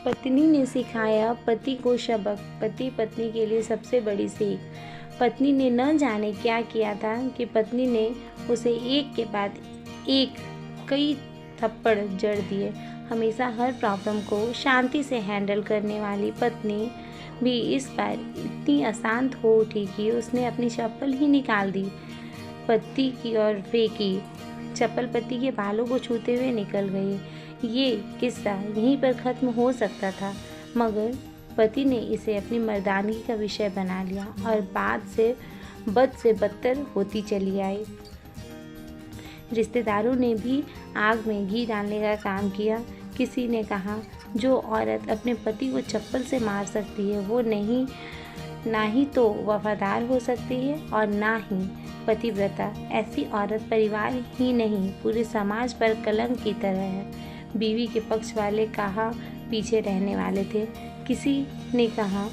पत्नी ने सिखाया पति को सबक, पति पत्नी के लिए सबसे बड़ी सीख। पत्नी ने न जाने क्या किया था कि पत्नी ने उसे एक के बाद एक कई थप्पड़ जड़ दिए। हमेशा हर प्रॉब्लम को शांति से हैंडल करने वाली पत्नी भी इस बार इतनी अशांत हो उठी कि उसने अपनी चप्पल ही निकाल दी, पति की ओर फेंकी। चप्पल पति के बालों को छूते हुए निकल गई। ये किस्सा यहीं पर ख़त्म हो सकता था, मगर पति ने इसे अपनी मर्दानगी का विषय बना लिया और बात से बद से बदतर होती चली आई। रिश्तेदारों ने भी आग में घी डालने का काम किया। किसी ने कहा, जो औरत अपने पति को चप्पल से मार सकती है वो ना ही तो वफादार हो सकती है और ना ही पतिव्रता। ऐसी औरत परिवार ही नहीं पूरे समाज पर कलंक की तरह है। बीवी के पक्ष वाले कहा पीछे रहने वाले थे। किसी ने कहा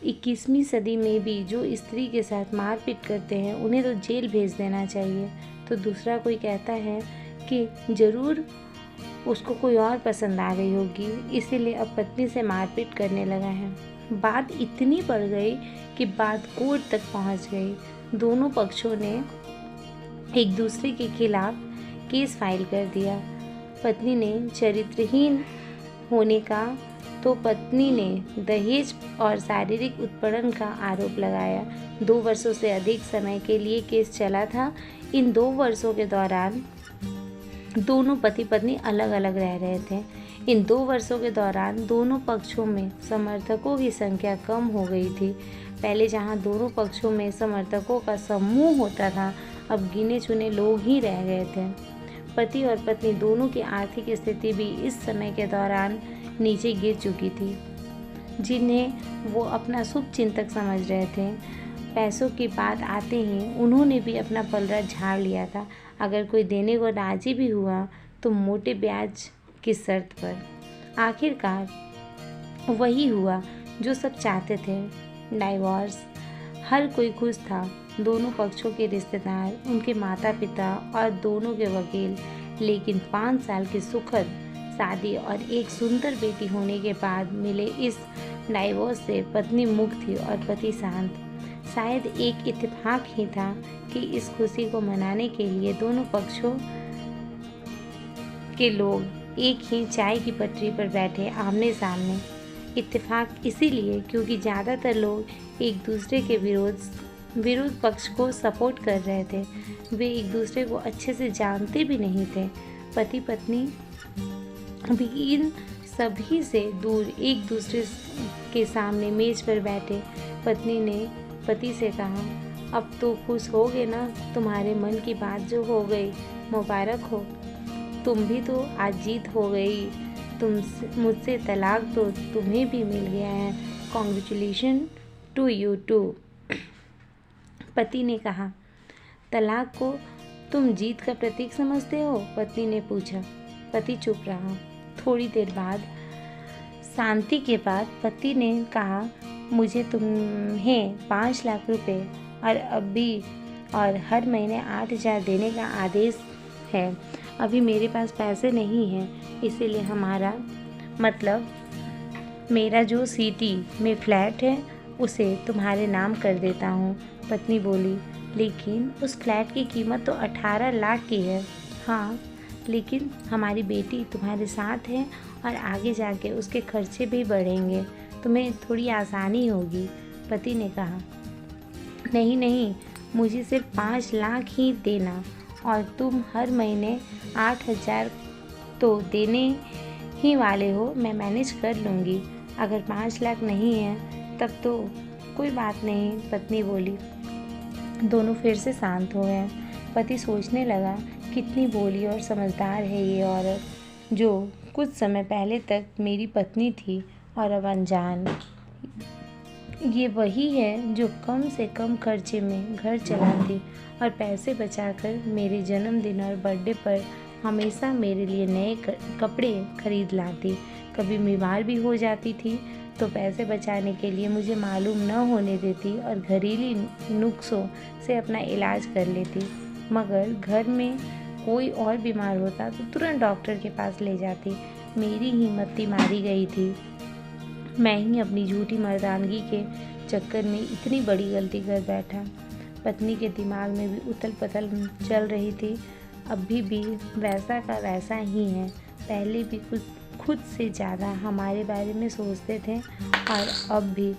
21वीं सदी में भी जो स्त्री के साथ मारपीट करते हैं उन्हें तो जेल भेज देना चाहिए। तो दूसरा कोई कहता है कि ज़रूर उसको कोई और पसंद आ गई होगी, इसीलिए अब पत्नी से मारपीट करने लगा है। बात इतनी बढ़ गई कि बात कोर्ट तक पहुंच गई। दोनों पक्षों ने एक दूसरे के खिलाफ केस फाइल कर दिया। पत्नी ने चरित्रहीन होने का तो पत्नी ने दहेज और शारीरिक उत्पीड़न का आरोप लगाया। 2 वर्षों से अधिक समय के लिए केस चला था। इन 2 वर्षों के दौरान दोनों पति पत्नी अलग अलग रह रहे थे। इन 2 वर्षों के दौरान दोनों पक्षों में समर्थकों की संख्या कम हो गई थी। पहले जहां दोनों पक्षों में समर्थकों का समूह होता था, अब गिने चुने लोग ही रह गए थे। पति और पत्नी दोनों की आर्थिक स्थिति भी इस समय के दौरान नीचे गिर चुकी थी, जिन्हें वो अपना शुभ चिंतक समझ रहे थे। पैसों की बात आते ही उन्होंने भी अपना पलड़ा झाड़ लिया था। अगर कोई देने को राजी भी हुआ तो मोटे ब्याज की शर्त पर। आखिरकार वही हुआ जो सब चाहते थे, डाइवोर्स। हर कोई खुश था, दोनों पक्षों के रिश्तेदार, उनके माता पिता और दोनों के वकील। लेकिन 5 साल की सुखद शादी और एक सुंदर बेटी होने के बाद मिले इस डाइवोर्स से पत्नी मुक्त थी और पति शांत। शायद एक इत्तेफाक ही था कि इस खुशी को मनाने के लिए दोनों पक्षों के लोग एक ही चाय की पटरी पर बैठे आमने सामने। इत्तेफाक इसीलिए क्योंकि ज़्यादातर लोग एक दूसरे के विरोध पक्ष को सपोर्ट कर रहे थे। वे एक दूसरे को अच्छे से जानते भी नहीं थे। पति पत्नी भी इन सभी से दूर एक दूसरे के सामने मेज पर बैठे। पत्नी ने पति से कहा, अब तो खुश होगे ना, तुम्हारे मन की बात जो हो गई, मुबारक हो। तुम भी तो आज जीत हो गई। मुझसे तलाक तो तुम्हें भी मिल गया है। Congratulation to you too. पति ने कहा, तलाक को तुम जीत का प्रतीक समझते हो? पत्नी ने पूछा। पति चुप रहा। थोड़ी देर बाद शांति के बाद पति ने कहा, मुझे तुम्हें 5 लाख रुपए और हर महीने 8,000 देने का आदेश है। अभी मेरे पास पैसे नहीं हैं, इसीलिए मेरा जो सिटी में फ्लैट है उसे तुम्हारे नाम कर देता हूँ। पत्नी बोली, लेकिन उस फ्लैट की कीमत तो 18 लाख की है। हाँ, लेकिन हमारी बेटी तुम्हारे साथ है और आगे जाके उसके खर्चे भी बढ़ेंगे, तुम्हें थोड़ी आसानी होगी। पति ने कहा, नहीं, मुझे सिर्फ 5 लाख ही देना और तुम हर महीने 8,000 तो देने ही वाले हो, मैं मैनेज कर लूँगी। अगर 5 लाख नहीं है तब तो कोई बात नहीं, पत्नी बोली। दोनों फिर से शांत हो गए। पति सोचने लगा, कितनी भोली और समझदार है ये औरत, जो कुछ समय पहले तक मेरी पत्नी थी और अब अनजान। ये वही है जो कम से कम खर्चे में घर चलाती और पैसे बचाकर मेरे जन्मदिन और बर्थडे पर हमेशा मेरे लिए नए कपड़े खरीद लाती। कभी बीमार भी हो जाती थी तो पैसे बचाने के लिए मुझे मालूम न होने देती और घरेलू नुस्खों से अपना इलाज कर लेती। मगर घर में कोई और बीमार होता तो तुरंत डॉक्टर के पास ले जाती। मेरी ही मत्ती मारी गई थी मैं ही अपनी झूठी मर्दानगी के चक्कर में इतनी बड़ी गलती कर बैठा। पत्नी के दिमाग में भी उथल पुथल चल रही थी। अभी भी वैसा का वैसा ही है। पहले भी कुछ खुद से ज़्यादा हमारे बारे में सोचते थे और अब भी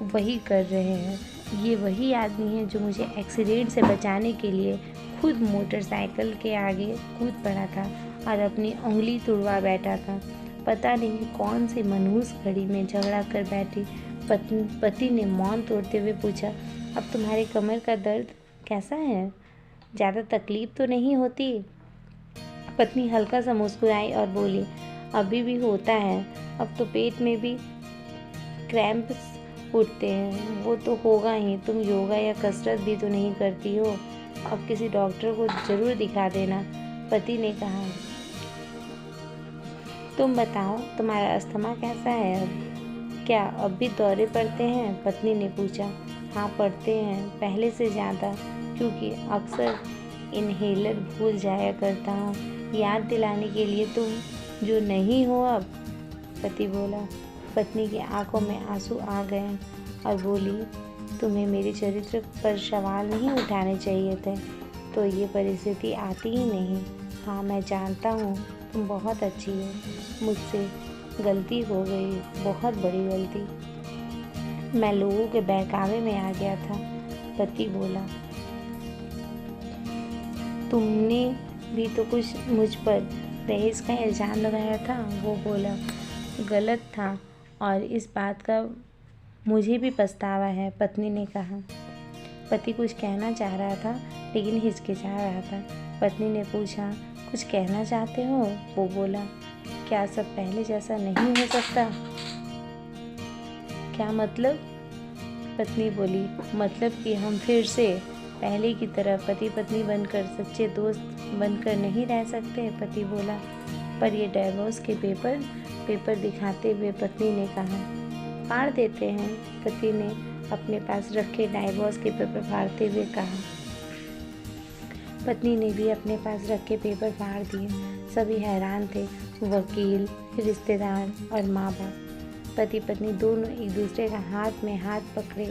वही कर रहे हैं। ये वही आदमी है जो मुझे एक्सीडेंट से बचाने के लिए खुद मोटरसाइकिल के आगे कूद पड़ा था और अपनी उंगली तुड़वा बैठा था। पता नहीं कौन सी मनहूस घड़ी में झगड़ा कर बैठी। पति ने मौन तोड़ते हुए पूछा, अब तुम्हारे कमर का दर्द कैसा है? ज़्यादा तकलीफ तो नहीं होती? पत्नी हल्का सा मुस्कुराई और बोली, अभी भी होता है। अब तो पेट में भी क्रैम्प्स उठते हैं। वो तो होगा ही। तुम योगा या कसरत भी तो नहीं करती हो। अब किसी डॉक्टर को ज़रूर दिखा देना। पति ने कहा, तुम बताओ तुम्हारा अस्थमा कैसा है अब? क्या अब भी दौरे पड़ते हैं? पत्नी ने पूछा। हाँ पड़ते हैं, पहले से ज़्यादा, क्योंकि अक्सर इन्हेलर भूल जाया करता हूँ। याद दिलाने के लिए तुम जो नहीं हो अब, पति बोला। पत्नी की आंखों में आंसू आ गए और बोली, तुम्हें मेरे चरित्र पर सवाल नहीं उठाने चाहिए थे तो ये परिस्थिति आती ही नहीं। हाँ मैं जानता हूँ तुम बहुत अच्छी हो। मुझसे गलती हो गई, बहुत बड़ी गलती। मैं लोगों के बहकावे में आ गया था। पति बोला, तुमने भी तो कुछ मुझ पर दहेज का इल्ज़ाम लगाया था। वो बोला, गलत था और इस बात का मुझे भी पछतावा है। पत्नी ने कहा। पति कुछ कहना चाह रहा था लेकिन हिचकिचा रहा था। पत्नी ने पूछा, कुछ कहना चाहते हो? वो बोला, क्या सब पहले जैसा नहीं हो सकता? क्या मतलब? पत्नी बोली, मतलब कि हम फिर से पहले की तरह पति पत्नी बनकर, सच्चे दोस्त बनकर नहीं रह सकते? पति बोला। पर ये डिवोर्स के पेपर दिखाते हुए पत्नी ने कहा। फाड़ देते हैं। पति ने अपने पास रखे डिवोर्स के पेपर फाड़ते हुए कहा। पत्नी ने भी अपने पास रखे पेपर फाड़ दिए। सभी हैरान थे, वकील, रिश्तेदार और माँ बाप। पति पत्नी दोनों एक दूसरे का हाथ में हाथ पकड़े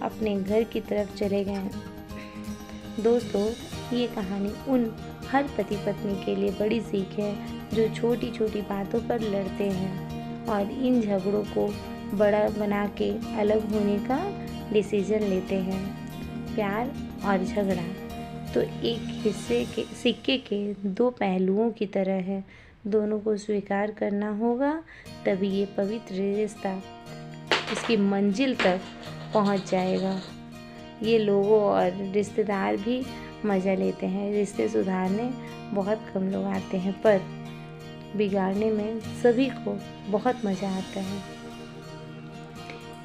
अपने घर की तरफ चले गए। दोस्तों, ये कहानी उन हर पति पत्नी के लिए बड़ी सीख है जो छोटी छोटी बातों पर लड़ते हैं और इन झगड़ों को बड़ा बना के अलग होने का डिसीजन लेते हैं। प्यार और झगड़ा तो एक सिक्के के दो पहलुओं की तरह है। दोनों को स्वीकार करना होगा, तभी ये पवित्र रिश्ता इसकी मंजिल तक पहुंच जाएगा। ये लोगों और रिश्तेदार भी मज़ा लेते हैं। रिश्ते सुधारने बहुत कम लोग आते हैं, पर बिगाड़ने में सभी को बहुत मज़ा आता है।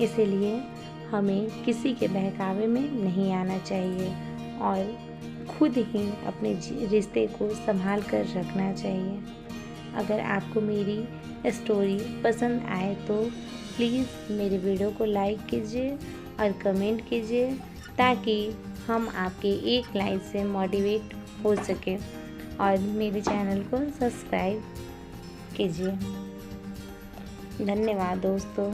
इसीलिए हमें किसी के बहकावे में नहीं आना चाहिए और खुद ही अपने रिश्ते को संभाल कर रखना चाहिए। अगर आपको मेरी स्टोरी पसंद आए तो प्लीज़ मेरे वीडियो को लाइक कीजिए और कमेंट कीजिए, ताकि हम आपके एक लाइक से मोटिवेट हो सके, और मेरे चैनल को सब्सक्राइब कीजिए। धन्यवाद दोस्तों।